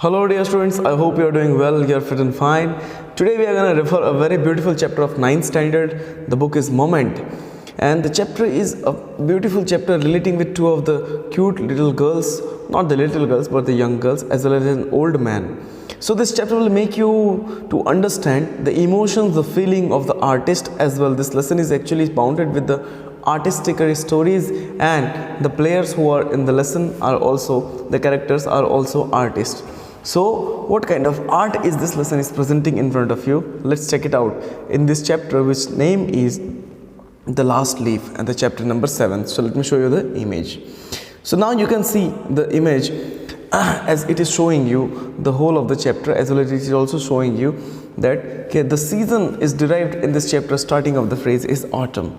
Hello dear students, I hope you are doing well, you are fit and fine. Today we are going to refer a very beautiful chapter of 9th standard. The book is Moment, and the chapter is a beautiful chapter relating with two of the cute little girls, not the little girls but the young girls, as well as an old man. So this chapter will make you to understand the emotions, the feeling of the artist as well. This lesson is actually bounded with the artistic stories, and the players who are in the lesson are also, the characters are also artists. So what kind of art is this lesson is presenting in front of you? Let's check it out in this chapter, which name is The Last Leaf, and the chapter number 7. So let me show you the image. So now you can see the image as it is showing you the whole of the chapter, as well as it is also showing you that the season is derived in this chapter. Starting of the phrase is autumn.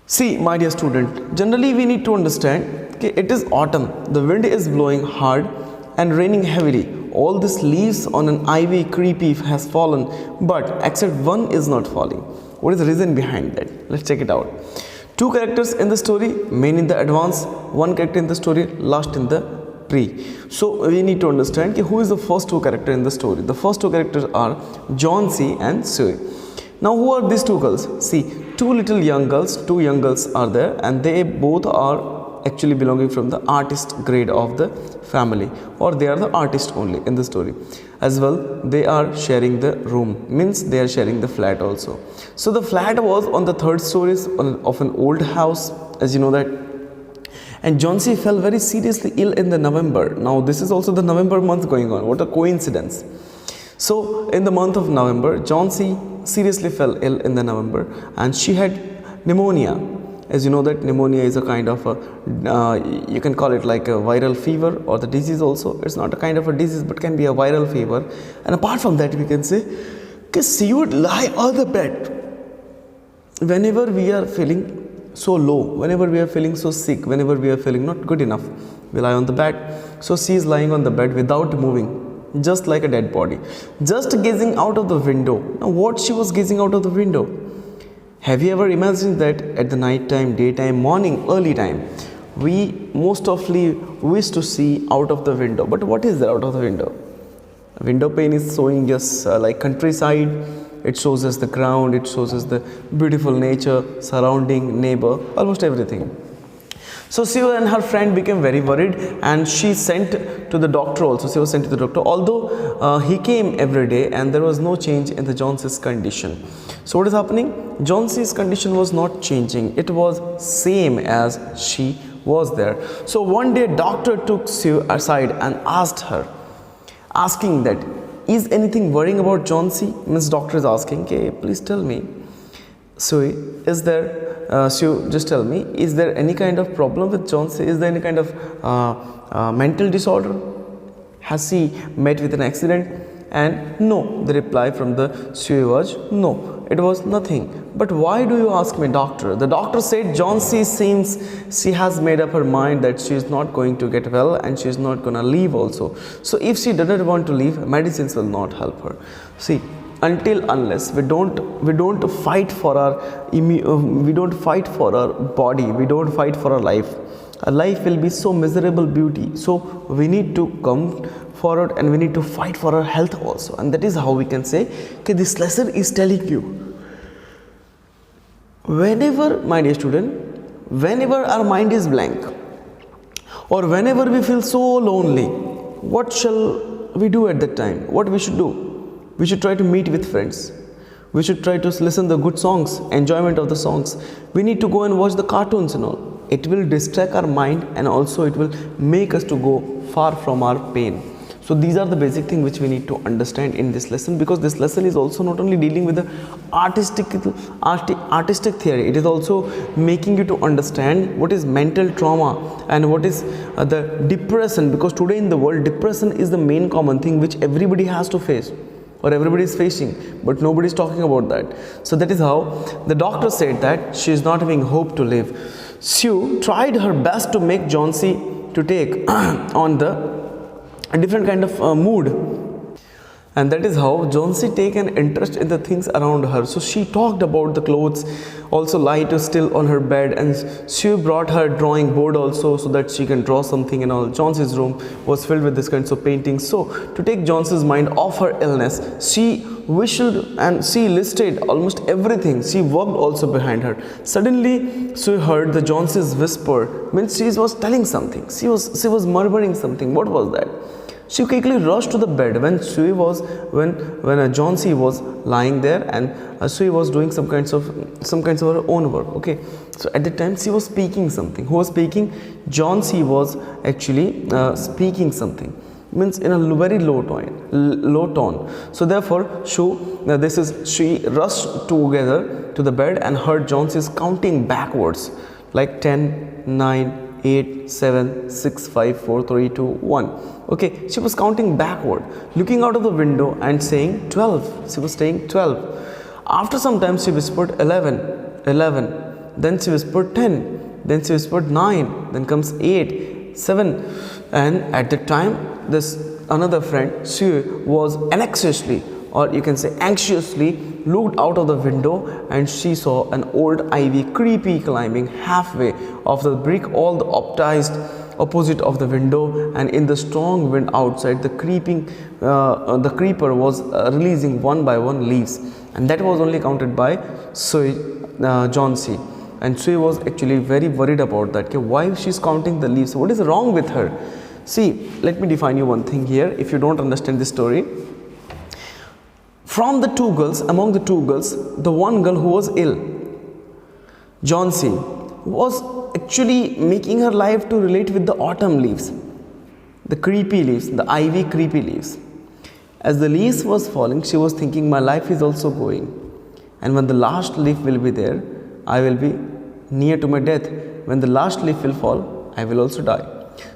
See, my dear student, generally we need to understand it is autumn. The wind is blowing hard and raining heavily. All these leaves on an ivy creepy has fallen, but except one is not falling. What is the reason behind that? Let's check it out. Two characters in the story, main in the advance, one character in the story, last in the pre. So we need to understand who is the first two characters in the story. The first two characters are Johnsy and Sue. Now who are these two girls? See, two young girls are there, and they both are actually belonging from the artist grade of the family, or they are the artist only in the story. As well, they are sharing the room, means they are sharing the flat also. So the flat was on the third story of an old house, as you know that. And Johnsy fell very seriously ill in the November. Now this is also the November month going on. What a coincidence. So in the month of November, Johnsy seriously fell ill in the November, and she had pneumonia. As you know that pneumonia is a kind of a, you can call it like a viral fever, or the disease also. It's not a kind of a disease, but can be a viral fever. And apart from that, we can say, she would lie on the bed. Whenever we are feeling so low, whenever we are feeling so sick, whenever we are feeling not good enough, we lie on the bed. So she is lying on the bed without moving, just like a dead body, just gazing out of the window. Now what she was gazing out of the window? Have you ever imagined that at the night time, daytime, morning, early time, we most often wish to see out of the window? But what is there out of the window? A window pane is showing us like countryside. It shows us the ground. It shows us the beautiful nature, surrounding, neighbor, almost everything. So Sue and her friend became very worried, and she sent to the doctor also. She was sent to the doctor, although he came every day, and there was no change in the Johnsy's condition. So what is happening? Johnsy's condition was not changing. It was same as she was there. So one day doctor took Sue aside and asked her, asking that, is anything worrying about Johnsy? Means doctor is asking, okay, please tell me, Sue, is there, Sue, just tell me, is there any kind of problem with Johnsy? Is there any kind of mental disorder? Has she met with an accident? And no, the reply from the Sue was, no, it was nothing. But why do you ask me, doctor? The doctor said Johnsy seems she has made up her mind that she is not going to get well, and she is not going to leave also. So if she doesn't want to leave, medicines will not help her. See, unless we don't fight for our we don't fight for our body, we don't fight for our life, our life will be so miserable beauty. So we need to come forward, and we need to fight for our health also. And that is how we can say, okay, this lesson is telling you, whenever, my dear student, whenever our mind is blank, or whenever we feel so lonely, what shall we do at that time? What we should do? We should try to meet with friends. We should try to listen to the good songs, enjoyment of the songs. We need to go and watch the cartoons and all. It will distract our mind, and also it will make us to go far from our pain. So these are the basic things which we need to understand in this lesson, because this lesson is also not only dealing with the artistic theory, it is also making you to understand what is mental trauma and what is the depression, because today in the world, depression is the main common thing which everybody has to face, or everybody is facing, but nobody is talking about that. So that is how the doctor said that she is not having hope to live. Sue tried her best to make Johnsy to take on a different kind of mood. And that is how Johnsy take an interest in the things around her. So she talked about the clothes, also light was still on her bed, and she brought her drawing board also so that she can draw something and all. Johnsy's room was filled with this kinds of paintings. So to take Johnsy's mind off her illness, she wished and she listed almost everything. She worked also behind her. Suddenly she heard the Johnsy's whisper, means she was telling something. She was murmuring something. What was that? She quickly rushed to the bed when Johnsy was lying there, and she was doing some kinds of her own work. Okay, so at the time she was speaking something. Who was speaking? Johnsy was actually speaking something, means in a very low tone. So therefore, she rushed together to the bed and heard Johnsy counting backwards, like 10, 9, 8, 7, 6, 5, 4, 3, 2, 1. Okay, she was counting backward, looking out of the window and saying 12. She was saying 12. After some time, she whispered 11, 11. Then she whispered 10. Then she whispered 9. Then comes 8, 7. And at the time, this another friend, she was anxiously, or you can say anxiously, looked out of the window, and she saw an old ivy creepy climbing halfway of the brick, all the opposite of the window, and in the strong wind outside, the creeper was releasing one by one leaves, and that was only counted by Johnsy. And she was actually very worried about that. Okay, why she's counting the leaves? What is wrong with her? See, let me define you one thing here. If you don't understand this story, among the two girls, the one girl who was ill, Johnsy, was actually making her life to relate with the autumn leaves, the creepy leaves, the ivy creepy leaves. As the leaves was falling, she was thinking, my life is also going, and when the last leaf will be there, I will be near to my death. When the last leaf will fall, I will also die.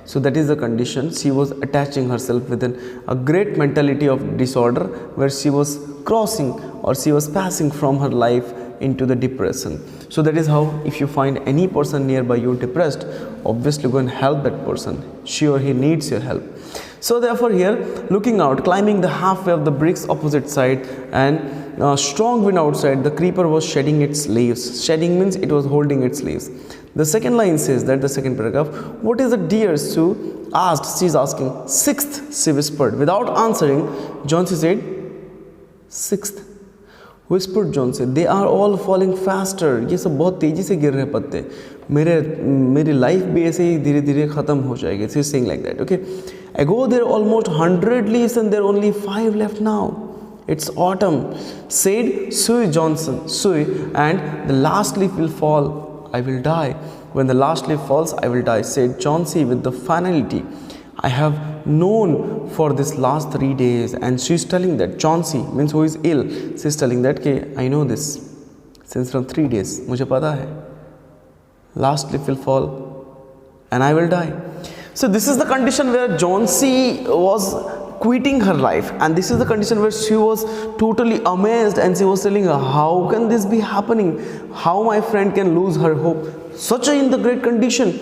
So that is the condition. She was attaching herself within a great mentality of disorder, where she was crossing, or she was passing from her life into the depression. So that is how, if you find any person nearby you depressed, obviously go and help that person. She or he needs your help. So therefore here, looking out, climbing the halfway of the bricks opposite side, and strong wind outside, the creeper was shedding its leaves. Shedding means it was holding its leaves. The second line says that, the second paragraph, what is the dear? Sue asked. She is asking. Sixth, she whispered. Without answering, Johnsy said, sixth. Whispered Johnsy, they are all falling faster. ये सब बहुत तेजी से गिर रहे पत्ते. मेरी life भी ऐसे ही धीरे धीरे खत्म हो जाएगी. She is saying like that. Okay. Ago there are almost 100 leaves and there are only 5 left now. It's autumn, said Sue Johnson. Sue, and the last leaf will fall. I will die. When the last leaf falls, I will die, said Johnsy with the finality I have known for this last 3 days. And she's telling that, Johnsy means who is ill, she's telling that, I know this since from 3 days. मुझे पता है. Last leaf will fall and I will die. So this is the condition where Johnsy was quitting her life, and this is the condition where she was totally amazed, and she was telling her, how can this be happening? How my friend can lose her hope? Such in the great condition.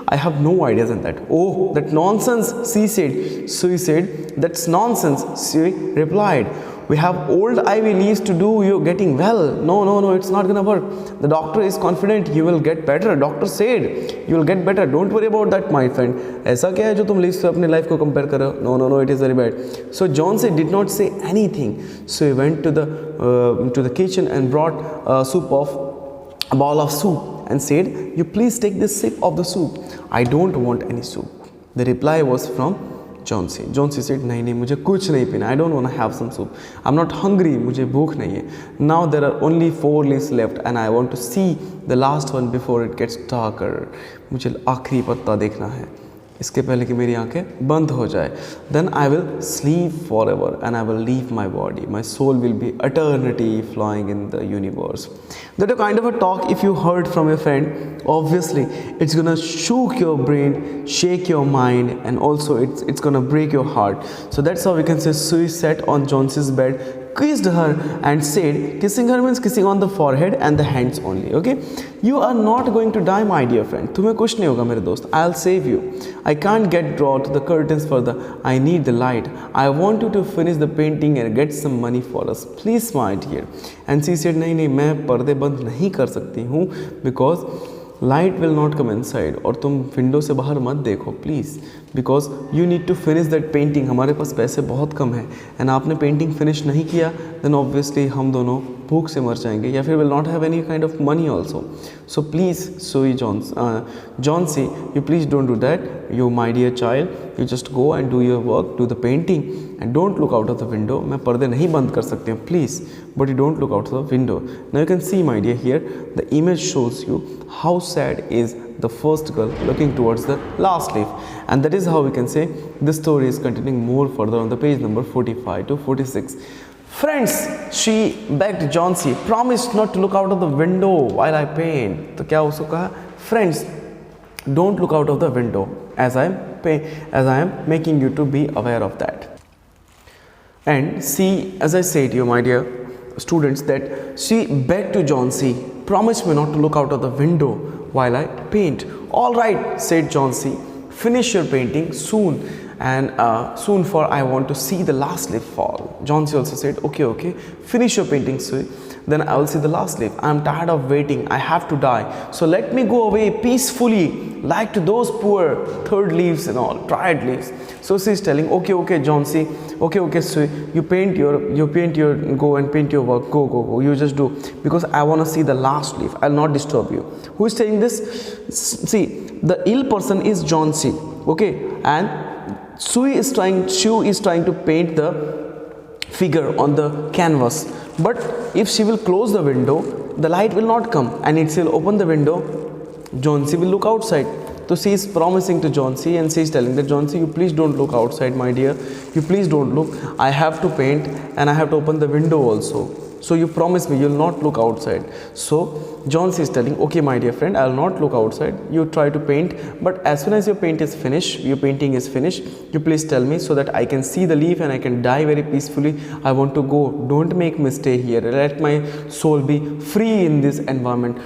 I have no ideas in that. Oh, that nonsense, she said. She said, that's nonsense, she replied. We have old ivy leaves to do you getting well. No, it's not gonna work. The doctor is confident you will get better. Doctor said you will get better. Don't worry about that, my friend. ऐसा क्या है जो तुम leaves से अपनी life को compare कर रहे हो? No, it is very bad. So Johnsy did not say anything. So he went to the kitchen and brought a bowl of soup and said, you please take this sip of the soup. I don't want any soup. The reply was from Johnsy. Johnsy said, नहीं मुझे कुछ नहीं पीना. I don't want to have some soup. I'm not hungry. मुझे भूख नहीं है. Now there are only 4 leaves left and I want to see the last one before it gets darker. मुझे आखिरी पत्ता देखना है इसके पहले कि मेरी आंखें बंद हो जाए. Then I will sleep forever and I will leave my body. My soul will be eternity flying in the universe. That a kind of a talk if you heard from your friend, obviously it's gonna shook your brain, shake your mind, and also it's gonna break your heart. So that's how we can say Sue sat on Johnsy's bed kissed her and said, kissing her means kissing on the forehead and the hands only. Okay, you are not going to die my dear friend. तुम्हें कुछ नहीं होगा मेरे दोस्त. I'll save you. I can't get draw to the curtains further. I need the light. I want you to finish the painting and get some money for us. Please my dear. And she said, नहीं मैं पर्दे बंद नहीं कर सकती हूँ because light will not come inside, और तुम विंडो से बाहर मत देखो please, because you need to finish that painting. हमारे पास पैसे बहुत कम हैं एंड आपने पेंटिंग फिनिश नहीं किया, देन ऑब्वियसली हम दोनों भूख से मर जाएंगे या फिर will not have any kind of money also. So please Sue Johnsy, you please don't do that. You my dear child, you just go and do your work, do the painting and don't look out of the window. मैं पर्दे नहीं बंद कर सकती हूँ please, but you don't look out the window. Now you can see my dear here, the image shows you how sad is the first girl looking towards the last leaf, and that is how we can say this story is continuing more further on the page number 45 to 46. Friends, she begged Johnsy, promised not to look out of the window while I paint. तो क्या उसको कहा, friends don't look out of the window as I am making you to be aware of that. And see, as I said to you my dear students, that she begged to Johnsy, promise me not to look out of the window while I paint. All right, said Johnsy, finish your painting soon, and soon, for I want to see the last leaf fall. Johnsy also said, okay, finish your painting soon, then I will see the last leaf. I am tired of waiting, I have to die, so let me go away peacefully like to those poor third leaves and all, triad leaves. So she is telling, okay Johnsy, okay, so you paint your go and paint your work, go, you just do, because I want to see the last leaf. I'll not disturb you. Who is saying this? See, the ill person is Johnsy, okay, and Sue is trying to paint the figure on the canvas, but if she will close the window, the light will not come, and it will open the window, Johnsy will look outside. So she is promising to Johnsy, and she is telling that Johnsy, you please don't look outside my dear, you please don't look, I have to paint and I have to open the window also, so you promise me you will not look outside. So Johnsy is telling, okay my dear friend, I will not look outside, you try to paint, but as soon as your painting is finished, you please tell me so that I can see the leaf and I can die very peacefully. I want to go, don't make me stay here, let my soul be free in this environment.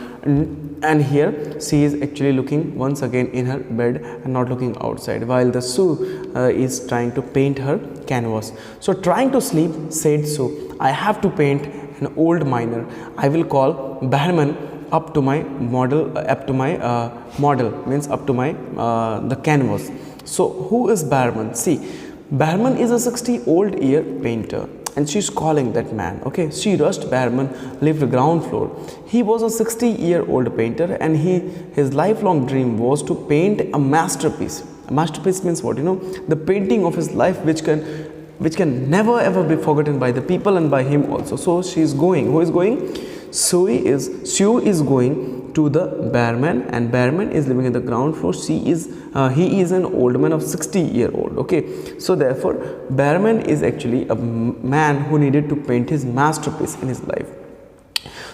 And here she is actually looking once again in her bed and not looking outside, while the Sue is trying to paint her canvas. So trying to sleep, said Sue, I have to paint an old miner. I will call Behrman up to my model, means up to my the canvas. So who is Behrman? See, Behrman is a 60-old-year painter, and she's calling that man. Okay, she rushed. Behrman lived ground floor. He was a 60-year-old painter, and his lifelong dream was to paint a masterpiece. A masterpiece means what? The painting of his life, which can never ever be forgotten by the people and by him also. So she is going. Who is going? Sue is going to the Behrman, and Behrman is living in the ground floor. He is an old man of 60-year-old. Okay, so therefore Behrman is actually a man who needed to paint his masterpiece in his life.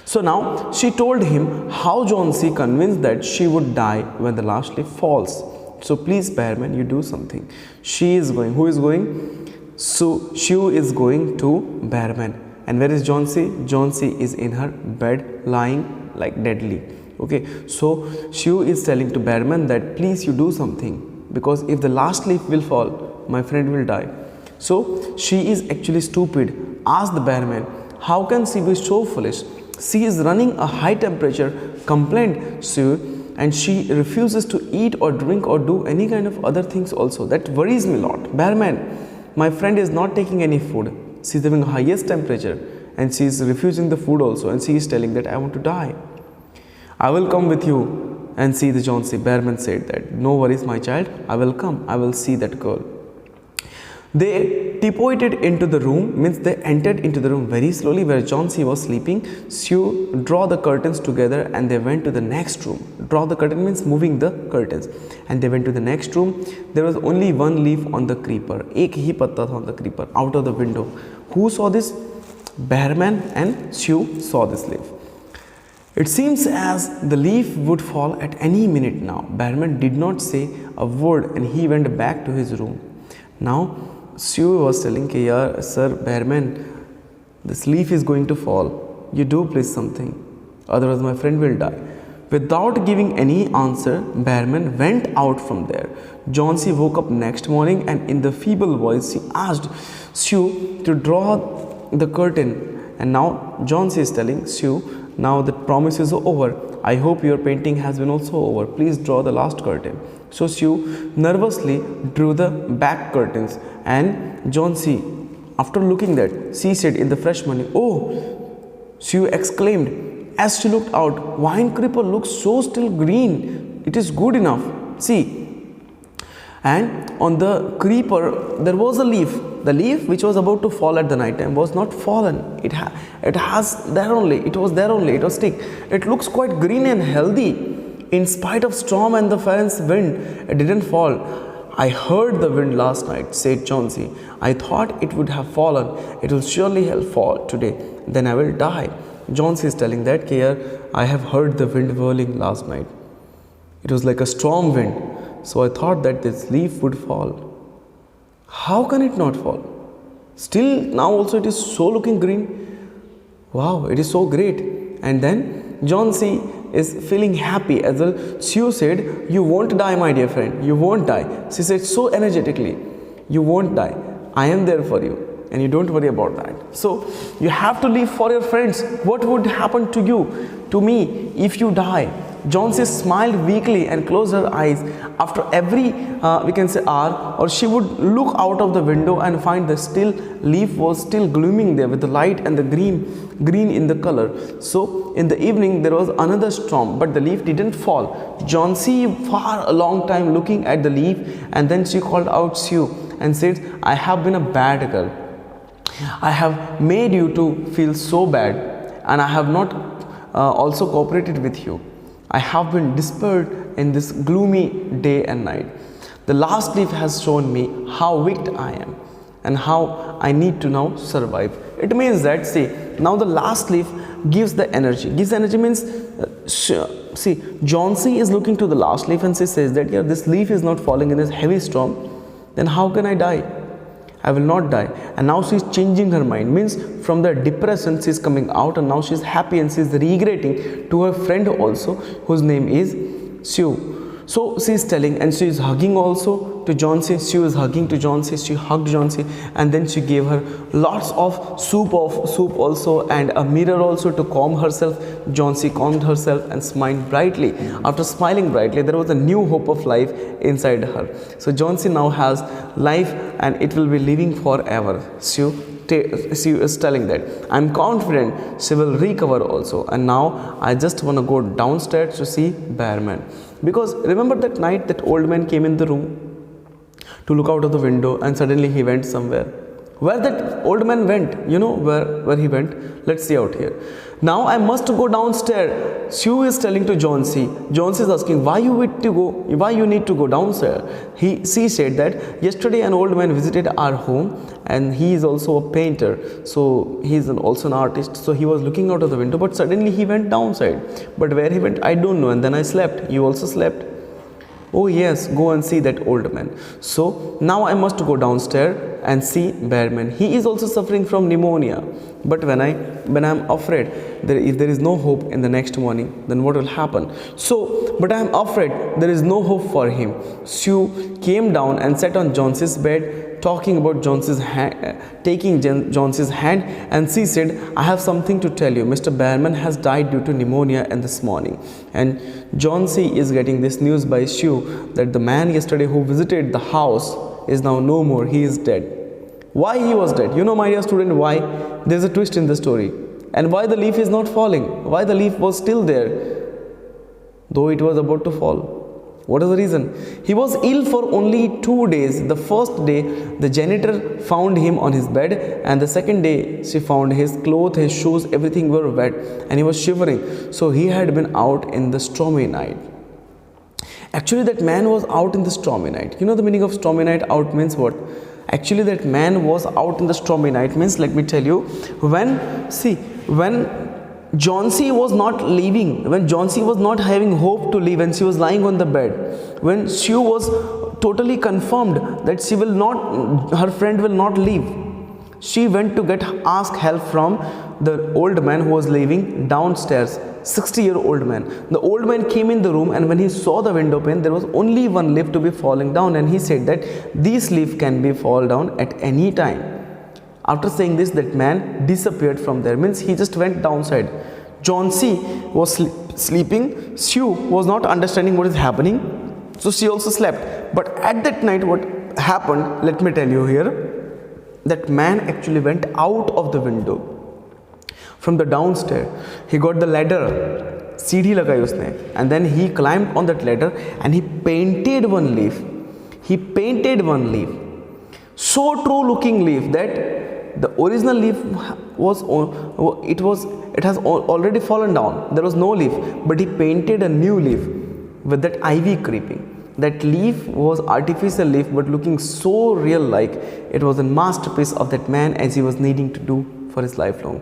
So now she told him how Johnsy convinced that she would die when the last leaf falls. So please Behrman, you do something. She is going. Who is going? So Sue is going to Behrman. And where is Johnsy? Johnsy is in her bed lying like deadly. Okay, so Sue is telling to Behrman that please you do something, because if the last leaf will fall, my friend will die. So she is actually stupid. Asked the Behrman, how can she be so foolish? She is running a high temperature, complained Sue, and she refuses to eat or drink or do any kind of other things also. That worries me a lot. Behrman, my friend is not taking any food. She is having highest temperature and she is refusing the food also, and she is telling that I want to die. I will come with you and see the Johnsy. Behrman said that, no worries my child, I will come, I will see that girl. They tiptoed into the room, means they entered into the room very slowly where Johnsy was sleeping. Sue drew the curtains together and they went to the next room. Draw the curtain means moving the curtains, and they went to the next room. There was only one leaf on the creeper. एक ही पत्ता था on the creeper out of the window. Who saw this? Behrman and Sue saw this leaf. It seems as the leaf would fall at any minute now. Behrman did not say a word and he went back to his room. Now Sue was telling कि यार sir Behrman, This leaf is going to fall. You do please something, otherwise my friend will die. Without giving any answer, Bearman went out from there. Johnsy woke up next morning and in the feeble voice she asked Sue to draw the curtain. And now Johnsy is telling Sue, now the promise is over. I hope your painting has been also over. Please draw the last curtain. So Sue nervously drew the back curtains, and Johnsy, after looking that, she said in the fresh morning, "Oh," Sue exclaimed as she looked out, "Vine creeper looks so still green. It is good enough. See." And on the creeper there was a leaf. The leaf which was about to fall at the night time was not fallen. It has there only. It was there only. It was stick. It looks quite green and healthy. In spite of storm and the fierce wind, it didn't fall. I heard the wind last night, said Johnsy. I thought it would have fallen. It will surely fall today. Then I will die. Johnsy is telling that here, I have heard the wind whirling last night. It was like a storm wind. So I thought that this leaf would fall. How can it not fall? Still now also it is so looking green. Wow, it is so great. And then Johnsy is feeling happy as well. Sue said, "You won't die, my dear friend. You won't die." She said so energetically, "You won't die. I am there for you. And you don't worry about that. So you have to live for your friends. What would happen to you, to me, if you die?" Johnsy smiled weakly and closed her eyes. After every we can say hour, or she would look out of the window and find the still leaf was still glooming there with the light and the green in the color. So in the evening there was another storm, but the leaf didn't fall. Johnsy for a long time looking at the leaf, and then she called out Sue and said, "I have been a bad girl. I have made you to feel so bad, and I have not also cooperated with you. I have been despaired in this gloomy day and night. The last leaf has shown me how weak I am and how I need to now survive." It means that, see, now the last leaf gives the energy. Gives energy means, see, Johnsy is looking to the last leaf and she says that, yeah, this leaf is not falling in this heavy storm. Then how can I die? I will not die. And now she is changing her mind. Means from the depression she is coming out, and now she is happy and she is regretting to her friend also, whose name is Sue. So she is telling, and she is hugging also to Johnsy. She was hugging to Johnsy. She hugged Johnsy, and then she gave her lots of soup also, and a mirror also to calm herself. Johnsy calmed herself and smiled brightly. After smiling brightly, there was a new hope of life inside her. So Johnsy now has life, and it will be living forever. She is telling that, "I'm confident she will recover also, and now I just want to go downstairs to see Bearman." Because remember that night that old man came in the room to look out of the window, and suddenly he went somewhere. Where that old man went, you know where he went? Let's see out here. "Now I must go downstairs," Sue is telling to Johnsy. Johnsy is asking, why you need to go downstairs? She said that yesterday an old man visited our home, and he is also a painter, so he is also an artist. So he was looking out of the window, but suddenly he went downside. But where he went, I don't know. And then I slept. You also slept. "Oh yes, go and see that old man." So now I must go downstairs and see Bearman. He is also suffering from pneumonia. But when I am afraid that if there is no hope in the next morning, then what will happen? But I am afraid there is no hope for him. Sue came down and sat on Johnson's bed, taking Johnson's hand, and she said, "I have something to tell you. Mr. Bearman has died due to pneumonia in this morning." And Johnsy is getting this news by Sue that the man yesterday who visited the house is now no more. He is dead. Why he was dead? You know, my dear student, why? There is a twist in the story. And why the leaf is not falling? Why the leaf was still there, though it was about to fall? What is the reason? He was ill for only 2 days. The first day, the janitor found him on his bed, and the second day, she found his clothes, his shoes, everything were wet, and he was shivering. So he had been out in the stormy night. Actually, that man was out in the stormy night. You know the meaning of stormy night? Out means what? Actually, that man was out in the stormy night means, let me tell you, when Johnsy was not leaving, when Johnsy was not having hope to leave, and she was lying on the bed, when Sue was totally confirmed that her friend will not leave, she went to ask help from the old man who was living downstairs, 60-year-old man. The old man came in the room, and when he saw the window pane, there was only one leaf to be falling down, and he said that this leaf can be fall down at any time. After saying this, that man disappeared from there, means he just went downside. John C was sleeping. Sue was not understanding what is happening, so she also slept. But at that night, what happened, let me tell you here, that man actually went out of the window from the downstairs. He got the ladder, सीढ़ी लगाई उसने, and then he climbed on that ladder and he painted one leaf. He painted one leaf, so true looking leaf that the original leaf it has already fallen down. There was no leaf, but he painted a new leaf with that ivy creeping. That leaf was artificial leaf, but looking so real, like it was a masterpiece of that man as he was needing to do for his lifelong.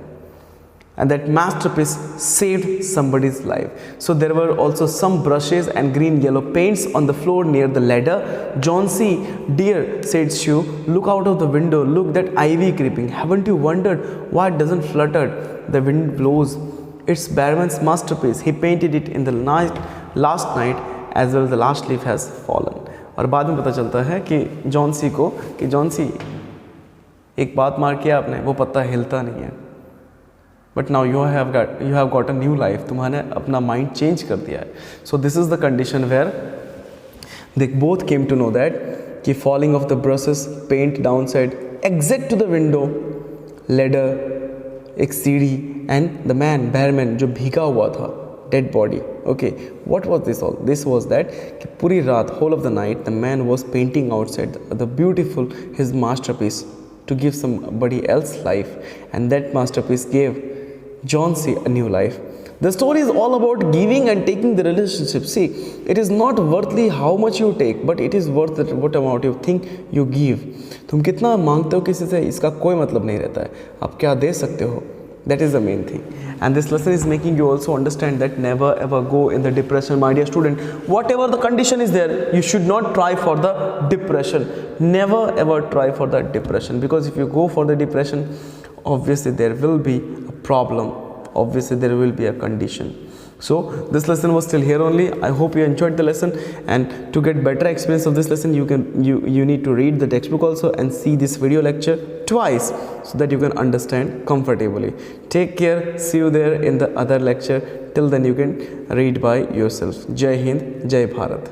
And that masterpiece saved somebody's life. So there were also some brushes and green yellow paints on the floor near the ladder. John C, dear, said Sue, look out of the window, look that ivy creeping. Haven't you wondered why it doesn't flutter? The wind blows. It's Bergman's masterpiece. He painted it in the last night, as well as the last leaf has fallen. और बाद में पता चलता है कि John C को कि John C एक बात मार किया आपने, वो पत्ता हिलता नहीं है. But now you have got a new life. तुम्हारे अपना माइंड चेंज कर दिया है. So this is the condition where they both came to know that कि falling off the brushes, paint down side exact to the window, ladder, एक सीढ़ी, and the man, Behrman, जो भीगा हुआ था, dead body. Okay, what was this all? This was that puri raat, whole of the night, the man was painting outside the beautiful, his masterpiece, to give somebody else life, and that masterpiece gave John C a new life. The story is all about giving and taking the relationship. See, it is not worthly how much you take, but it is worth what amount you think you give. तुम कितना मांगते हो किसी से, इसका कोई मतलब नहीं रहता है. आप क्या दे सकते हो, that is the main thing. And this lesson is making you also understand that never ever go in the depression, my dear student. Whatever the condition is there, you should not try for the depression. Never ever try for the depression, because if you go for the depression, obviously there will be a problem, obviously there will be a condition. So this lesson was still here only. I hope you enjoyed the lesson, and to get better experience of this lesson, you need to read the textbook also and see this video lecture twice, so that you can understand comfortably. Take care. See you there in the other lecture. Till then you can read by yourself. Jai Hind, Jai Bharat.